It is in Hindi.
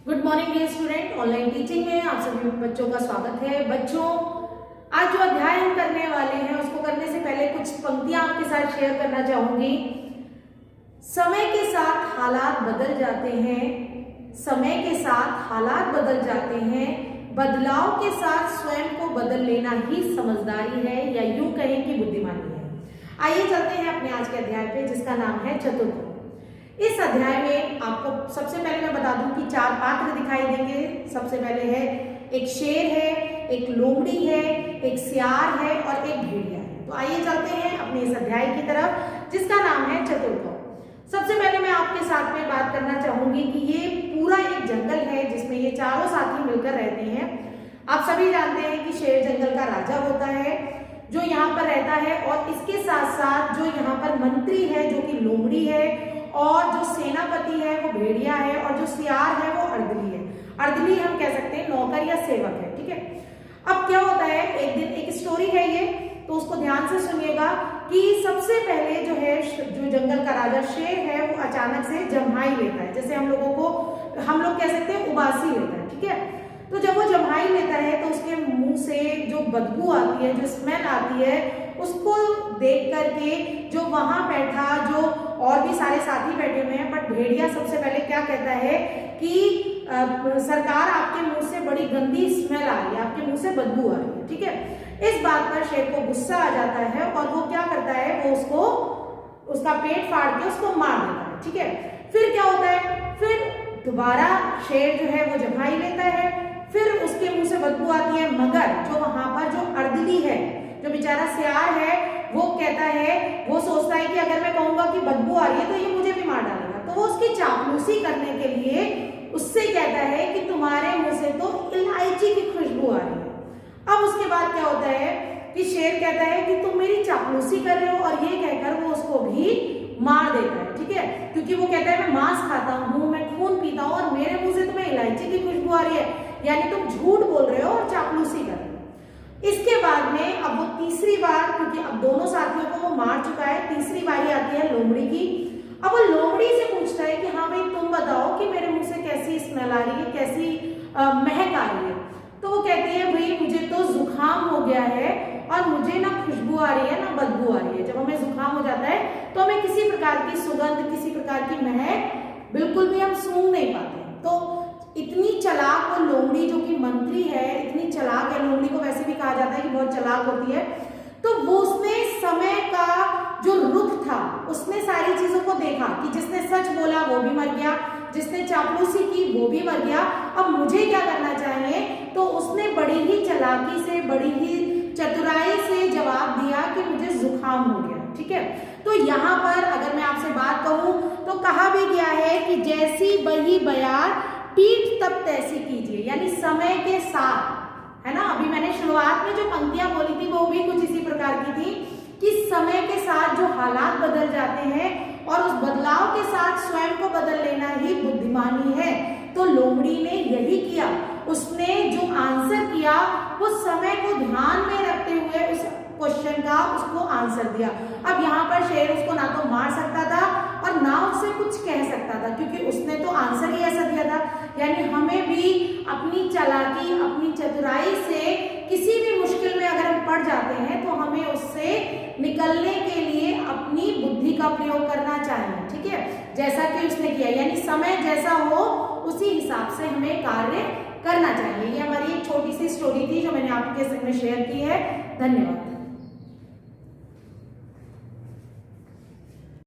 Good morning dear student. Online teaching में आप सभी बच्चों का स्वागत है। बच्चों, आज जो अध्याय हम करने वाले हैं उसको करने से पहले कुछ पंक्तियां आपके साथ शेयर करना चाहूंगी। समय के साथ हालात बदल जाते हैं, समय के साथ हालात बदल जाते हैं, बदलाव के साथ स्वयं को बदल लेना ही समझदारी है, या यूं कहें कि बुद्धिमानी है। आइए चलते हैं अपने आज के अध्याय पे, जिसका नाम है चतुर्थ। इस अध्याय में आपको सबसे पहले मैं बता दूं कि 4 पात्र दिखाई देंगे। सबसे पहले है एक शेर है, एक लोमड़ी है, एक सियार है और एक भेड़िया है। तो आइए चलते हैं अपने इस अध्याय की तरफ, जिसका नाम है चतुर्थ। सबसे पहले मैं आपके साथ में बात करना चाहूंगी कि ये पूरा एक जंगल है जिसमें ये चारों साथी मिलकर रहते हैं। आप सभी जानते हैं कि शेर जंगल का राजा होता है जो यहाँ पर रहता है, और इसके साथ साथ जो यहाँ पर मंत्री है जो कि लोमड़ी है, और जो सेनापति है वो भेड़िया है, और जो सियार है वो अर्दली है। अर्दली हम कह सकते हैं नौकर या सेवक है, ठीक है। अब क्या होता है, एक दिन एक स्टोरी है ये, तो उसको ध्यान से सुनिएगा कि सबसे पहले जो है जो जंगल का राजा शेर है वो अचानक से जम्हाई लेता है। जैसे हम लोग कह सकते हैं उबासी लेता है, ठीक है। तो जब वो जम्हाई लेता है तो उसके मुंह से जो बदबू आती है, जो स्मेल आती है, उसको देख करके जो वहां बैठा, जो और भी सारे साथी बैठे हुए हैं, बट भेड़िया सबसे पहले क्या कहता है कि सरकार आपके मुंह से बड़ी गंदी स्मेल आ रही है, आपके मुंह से बदबू आ रही है, ठीक है। इस बात पर शेर को गुस्सा आ जाता है और वो क्या करता है, वो उसका पेट फाड़ के उसको मार देता है, ठीक है। फिर क्या होता है, फिर दोबारा शेर जो है वो जम्हाई लेता है, फिर उसके मुंह से बदबू आती है, मगर जो वहां पर जो अर्दली है, जो बेचारा सियार है, वो कहता है, वो सोचता है कि अगर मैं कहूंगा कि बदबू आ रही है तो ये मुझे भी मार डालेगा। तो वो उसकी चापलूसी करने के लिए उससे कहता है कि तुम्हारे मुंह से तो इलायची की खुशबू आ रही है। अब उसके बाद क्या होता है कि शेर कहता है कि तुम मेरी चापलूसी कर रहे हो, और ये कहकर वो उसको भी मार देता है, ठीक है। क्योंकि वो कहता है मैं मांस खाता हूँ, मैं खून पीता हूँ, और मेरे मुंह से तुम्हें इलायची की खुशबू आ रही है, यानी तुम झूठ बोल रहे हो और चापलूसी कर रहे हो। इसके बाद में अब वो तीसरी बार, क्योंकि अब दोनों साथियों को वो मार चुका है, तीसरी बारी आती है लोमड़ी की। अब वो लोमड़ी से पूछता है कि हाँ भाई तुम बताओ कि मेरे मुंह से कैसी स्मेल आ रही है, कैसी महक आ रही है। तो वो कहती है भाई मुझे तो जुकाम हो गया है, और मुझे ना खुशबू आ रही है ना बदबू आ रही है। जब हमें जुकाम हो जाता है तो हमें किसी प्रकार की सुगंध, किसी प्रकार की महक बिल्कुल भी हम सूंघ नहीं पाते। तो इतनी चालाक वो लोमड़ी, जो कि मंत्री है, इतनी चालाक है। लोमड़ी को वैसे भी कहा जाता है कि बहुत चालाक होती है। तो वो उसने समय का जो रुख था, उसने सारी चीजों को देखा कि जिसने सच बोला वो भी मर गया, जिसने चापलूसी की वो भी मर गया, अब मुझे क्या करना चाहिए। तो उसने बड़ी ही चालाकी से, बड़ी ही चतुराई से जवाब दिया कि मुझे जुकाम हो गया, ठीक है। तो यहाँ पर अगर मैं आपसे बात कहूं तो कहा भी गया है कि जैसी बही बयार पीठ तब तैसी कीजिए, यानी समय के साथ, है ना। अभी मैंने शुरुआत में जो पंक्तियां बोली थी वो भी कुछ इसी प्रकार की थी कि समय के साथ जो हालात बदल जाते हैं और उस बदलाव के साथ स्वयं को बदल लेना ही बुद्धिमानी है। तो लोमड़ी ने यही किया, उसने जो आंसर किया वो समय को ध्यान में रखते हुए उस क्वेश्चन का उसको आंसर दिया। अब यहाँ पर शेर उसको ना तो मार सकता था और ना उससे कुछ कह सकता था, क्योंकि उसने तो आंसर ही ऐसा दिया था। यानी हमें भी अपनी चालाकी, अपनी चतुराई से किसी भी मुश्किल में अगर हम पड़ जाते हैं तो हमें उससे निकलने के लिए अपनी बुद्धि का प्रयोग करना चाहिए, ठीक है, जैसा कि उसने किया। यानी समय जैसा हो उसी हिसाब से हमें कार्य करना चाहिए। ये हमारी एक छोटी सी स्टोरी थी जो मैंने आपके संग में शेयर की है। धन्यवाद।